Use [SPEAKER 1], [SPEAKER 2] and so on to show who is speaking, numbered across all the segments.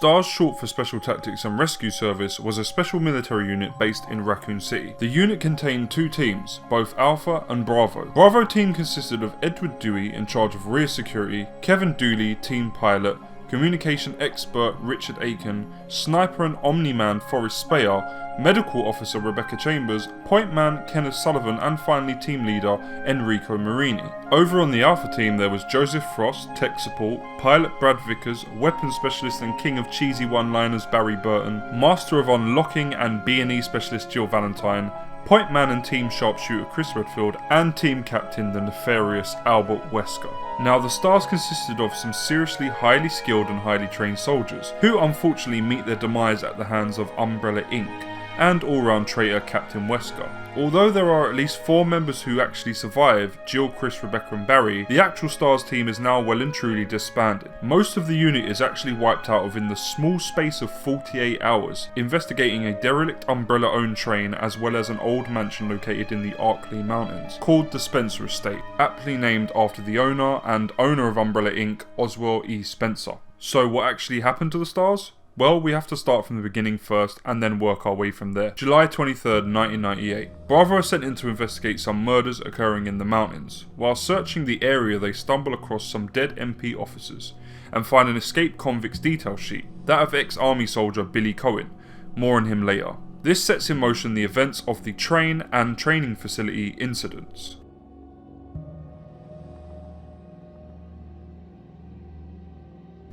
[SPEAKER 1] S.T.A.R.S, short for Special Tactics and Rescue Service, was a special military unit based in Racoon City. The unit contained two teams, both Alpha and Bravo. Bravo team consisted of Edward Dewey in charge of rear security, Kevin Dooley, team pilot, communication expert Richard Aiken, sniper and omni-man Forrest S.T.A.R., medical officer Rebecca Chambers, point man Kenneth Sullivan, and finally team leader Enrico Marini. Over on the Alpha team there was Joseph Frost, tech support, pilot Brad Vickers, weapons specialist and king of cheesy one-liners Barry Burton, master of unlocking and B&E specialist Jill Valentine, point man and team sharpshooter Chris Redfield, and team captain the nefarious Albert Wesker. Now the S.T.A.R.S consisted of some seriously highly skilled and highly trained soldiers, who unfortunately meet their demise at the hands of Umbrella Inc. and all-round traitor Captain Wesker. Although there are at least 4 members who actually survive, Jill, Chris, Rebecca and Barry, the actual S.T.A.R.S team is now well and truly disbanded. Most of the unit is actually wiped out within the small space of 48 hours, investigating a derelict Umbrella-owned train as well as an old mansion located in the Arkley Mountains, called the Spencer Estate, aptly named after the owner and owner of Umbrella Inc., Oswell E. Spencer. So what actually happened to the S.T.A.R.S? Well, we have to start from the beginning first and then work our way from there. July 23rd, 1998. Bravo are sent in to investigate some murders occurring in the mountains. While searching the area, they stumble across some dead MP officers and find an escaped convict's detail sheet, that of ex-army soldier Billy Cohen. More on him later. This sets in motion the events of the train and training facility incidents.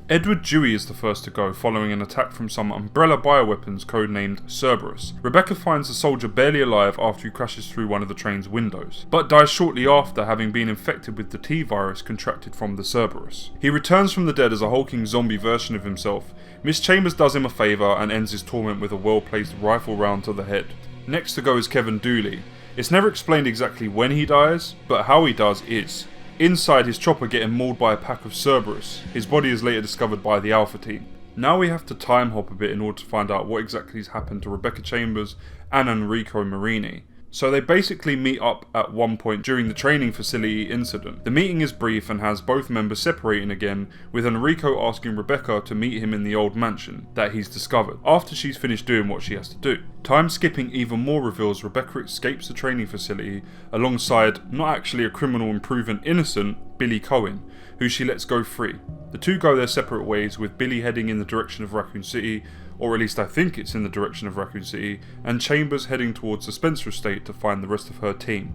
[SPEAKER 1] Edward Dewey is the first to go, following an attack from some Umbrella bioweapons codenamed Cerberus. Rebecca finds the soldier barely alive after he crashes through one of the train's windows, but dies shortly after having been infected with the T-virus contracted from the Cerberus. He returns from the dead as a hulking zombie version of himself. Miss Chambers does him a favour and ends his torment with a well-placed rifle round to the head. Next to go is Kevin Dooley. It's never explained exactly when he dies, but how he does is. Inside his chopper getting mauled by a pack of Cerberus. His body is later discovered by the Alpha team. Now we have to time hop a bit in order to find out what exactly has happened to Rebecca Chambers and Enrico Marini. So they basically meet up at one point during the training facility incident. The meeting is brief and has both members separating again, with Enrico asking Rebecca to meet him in the old mansion that he's discovered, after she's finished doing what she has to do. Time skipping even more reveals Rebecca escapes the training facility alongside not actually a criminal and proven innocent, Billy Cohen, who she lets go free. The two go their separate ways, with Billy heading in the direction of Racoon City, or at least I think it's in the direction of Racoon City, and Chambers heading towards the Spencer Estate to find the rest of her team.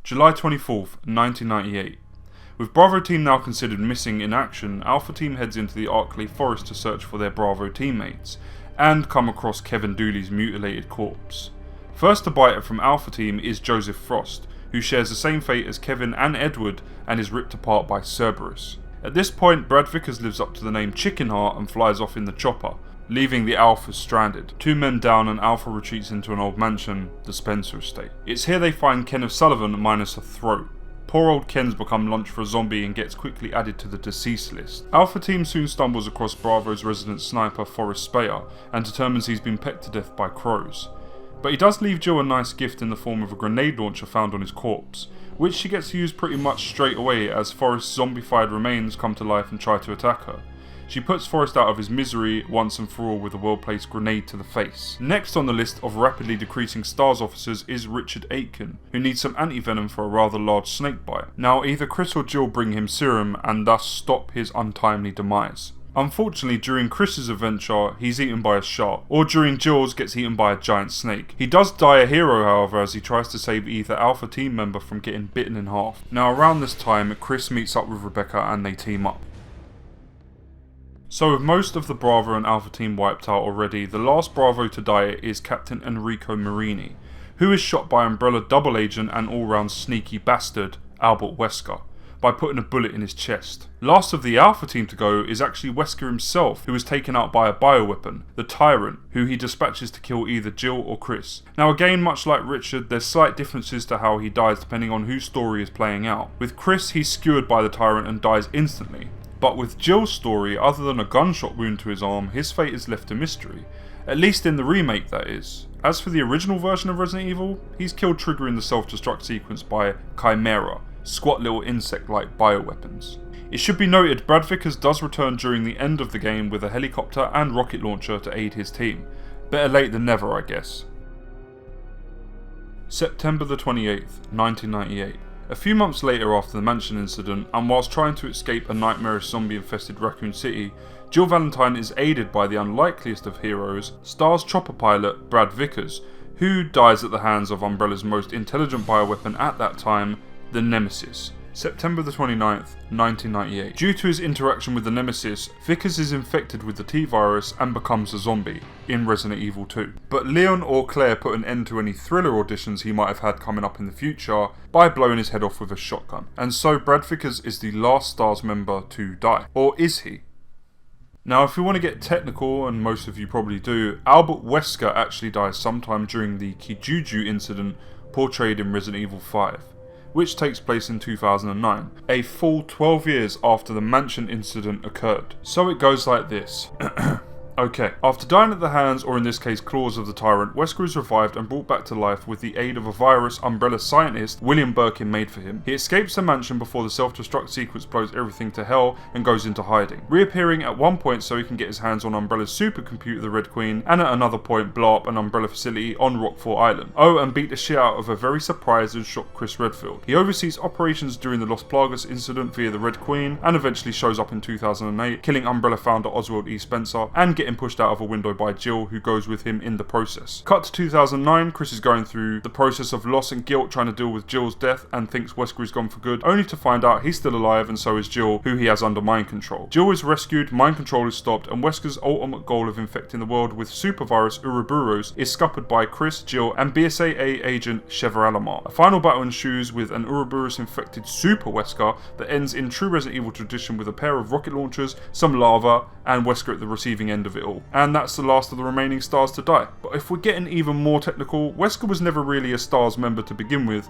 [SPEAKER 1] July 24th, 1998. With Bravo team now considered missing in action, Alpha team heads into the Arkley Forest to search for their Bravo teammates, and come across Kevin Dooley's mutilated corpse. First to bite it from Alpha team is Joseph Frost, who shares the same fate as Kevin and Edward and is ripped apart by Cerberus. At this point, Brad Vickers lives up to the name Chicken Heart and flies off in the chopper, leaving the Alphas stranded. 2 men down and Alpha retreats into an old mansion, the Spencer Estate. It's here they find Kenneth Sullivan minus a throat. Poor old Ken's become lunch for a zombie and gets quickly added to the deceased list. Alpha team soon stumbles across Bravo's resident sniper Forrest S.T.A.R. and determines he's been pecked to death by crows. But he does leave Jill a nice gift in the form of a grenade launcher found on his corpse, which she gets to use pretty much straight away as Forrest's zombified remains come to life and try to attack her. She puts Forrest out of his misery once and for all with a well-placed grenade to the face. Next on the list of rapidly decreasing S.T.A.R.S officers is Richard Aiken, who needs some anti-venom for a rather large snake bite. Now either Chris or Jill bring him serum and thus stop his untimely demise. Unfortunately, during Chris's adventure, he's eaten by a shark, or during Jill's gets eaten by a giant snake. He does die a hero, however, as he tries to save either Alpha team member from getting bitten in half. Now around this time, Chris meets up with Rebecca and they team up. So with most of the Bravo and Alpha team wiped out already, the last Bravo to die is Captain Enrico Marini, who is shot by Umbrella double agent and all-round sneaky bastard, Albert Wesker, by putting a bullet in his chest. Last of the Alpha team to go is actually Wesker himself, who is taken out by a bioweapon, the Tyrant, who he dispatches to kill either Jill or Chris. Now again, much like Richard, there's slight differences to how he dies depending on whose story is playing out. With Chris, he's skewered by the Tyrant and dies instantly. But with Jill's story, other than a gunshot wound to his arm, his fate is left a mystery. At least in the remake, that is. As for the original version of Resident Evil, he's killed triggering the self-destruct sequence by Chimera, squat little insect-like bioweapons. It should be noted Brad Vickers does return during the end of the game with a helicopter and rocket launcher to aid his team. Better late than never, I guess. September the 28th, 1998. A few months later after the mansion incident, and whilst trying to escape a nightmarish zombie-infested Racoon City, Jill Valentine is aided by the unlikeliest of heroes, S.T.A.R.S chopper pilot Brad Vickers, who dies at the hands of Umbrella's most intelligent bioweapon at that time, the Nemesis. September the 29th, 1998. Due to his interaction with the Nemesis, Vickers is infected with the T-virus and becomes a zombie, in Resident Evil 2. But Leon or Claire put an end to any thriller auditions he might have had coming up in the future by blowing his head off with a shotgun. And so Brad Vickers is the last S.T.A.R.S member to die. Or is he? Now, if you want to get technical, and most of you probably do, Albert Wesker actually dies sometime during the Kijuju incident portrayed in Resident Evil 5. Which takes place in 2009, a full 12 years after the mansion incident occurred. So it goes like this. Okay, after dying at the hands, or in this case claws of the tyrant, Wesker is revived and brought back to life with the aid of a virus Umbrella scientist William Birkin made for him. He escapes the mansion before the self-destruct sequence blows everything to hell and goes into hiding, reappearing at one point so he can get his hands on Umbrella's supercomputer, the Red Queen, and at another point blow up an Umbrella facility on Rockfort Island. Oh, and beat the shit out of a very surprised and shocked Chris Redfield. He oversees operations during the Los Plagas incident via the Red Queen, and eventually shows up in 2008, killing Umbrella founder Oswald E. Spencer, and getting pushed out of a window by Jill, who goes with him in the process. Cut to 2009, Chris is going through the process of loss and guilt trying to deal with Jill's death and thinks Wesker is gone for good, only to find out he's still alive and so is Jill, who he has under mind control. Jill is rescued, mind control is stopped, and Wesker's ultimate goal of infecting the world with super virus Ouroboros is scuppered by Chris, Jill, and BSAA agent Sheva Alomar. A final battle ensues with an Ouroboros infected super Wesker that ends in true Resident Evil tradition with a pair of rocket launchers, some lava, and Wesker at the receiving end of it all. And that's the last of the remaining S.T.A.R.S to die. But if we're getting even more technical, Wesker was never really a S.T.A.R.S member to begin with.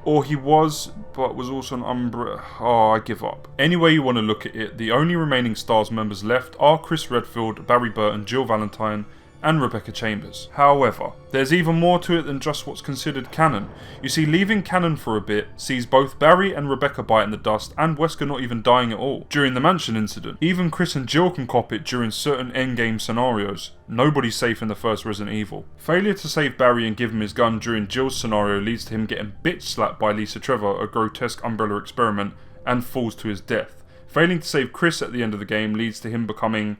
[SPEAKER 1] Or he was, but was also an Umbrella. Oh, I give up. Any way you want to look at it, the only remaining S.T.A.R.S members left are Chris Redfield, Barry Burton, Jill Valentine, and Rebecca Chambers. However, there's even more to it than just what's considered canon. You see, leaving canon for a bit sees both Barry and Rebecca bite in the dust, and Wesker not even dying at all during the mansion incident. Even Chris and Jill can cop it during certain endgame scenarios. Nobody's safe in the first Resident Evil. Failure to save Barry and give him his gun during Jill's scenario leads to him getting bitch slapped by Lisa Trevor, a grotesque Umbrella experiment, and falls to his death. Failing to save Chris at the end of the game leads to him becoming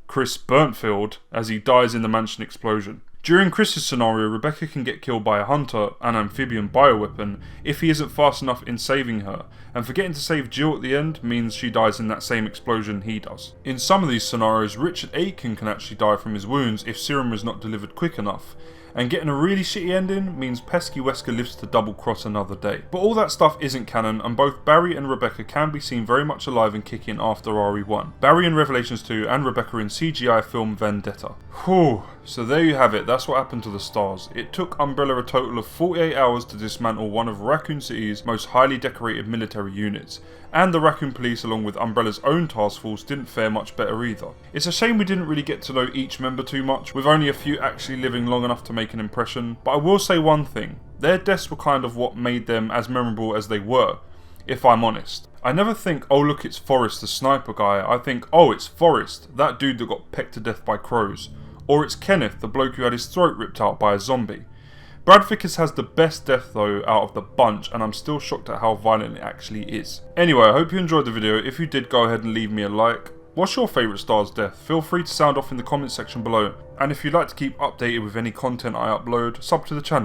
[SPEAKER 1] Chris Burntfield as he dies in the mansion explosion. During Chris's scenario, Rebecca can get killed by a hunter, an amphibian bioweapon, if he isn't fast enough in saving her, and forgetting to save Jill at the end means she dies in that same explosion he does. In some of these scenarios, Richard Aiken can actually die from his wounds if serum is not delivered quick enough, and getting a really shitty ending means pesky Wesker lives to double cross another day. But all that stuff isn't canon, and both Barry and Rebecca can be seen very much alive and kicking after RE1. Barry in Revelations 2 and Rebecca in CGI film Vendetta. Whew, so there you have it, that's what happened to the S.T.A.R.S. It took Umbrella a total of 48 hours to dismantle one of Racoon City's most highly decorated military units, and the Racoon Police along with Umbrella's own task force didn't fare much better either. It's a shame we didn't really get to know each member too much, with only a few actually living long enough to make an impression, but I will say one thing, their deaths were kind of what made them as memorable as they were, if I'm honest. I never think, oh look it's Forrest the sniper guy, I think, oh it's Forrest, that dude that got pecked to death by crows, or it's Kenneth, the bloke who had his throat ripped out by a zombie. Brad Vickers has the best death though out of the bunch, and I'm still shocked at how violent it actually is. Anyway, I hope you enjoyed the video. If you did, go ahead and leave me a like. What's your favourite S.T.A.R.S death? Feel free to sound off in the comment section below. And if you'd like to keep updated with any content I upload, sub to the channel.